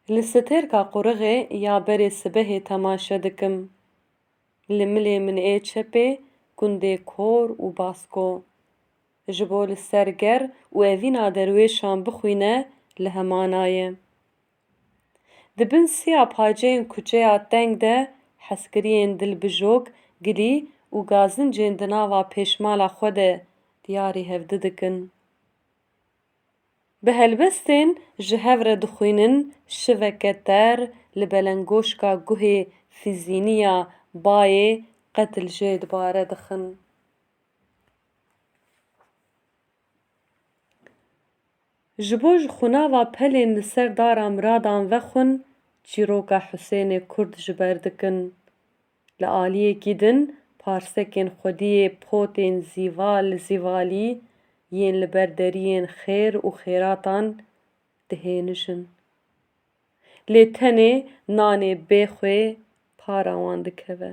Li stêrka qureğê ya berê sibehê temaşe dikim. Li milê min ê çepê gundê kor û basko. Ji bo li ser ger û evîna derwêşan bixwîne li hemana ye. Di bin siya paceyên kuçeya teng de hezkiriyên dilbijok, gilî û gazincên di nava pêşmala xwe de diyarî hevdî dikin. Bi helbestên ji hev re dixwînin, şiveke ter li belenggoşka guhê Fîzînî ya bayê qetil jê dibare dixin. Ji bo ji xunava pelên li ser dara miradan vexwin, çîroka Husênê Kurd ji ber dikin. Li aliyekî din, parsekên xwediyê potên zîval zîvalî yên li ber deriyên xêr û xêratan dihênijin. Lê tenê nanê bêxwe para wan dikeve.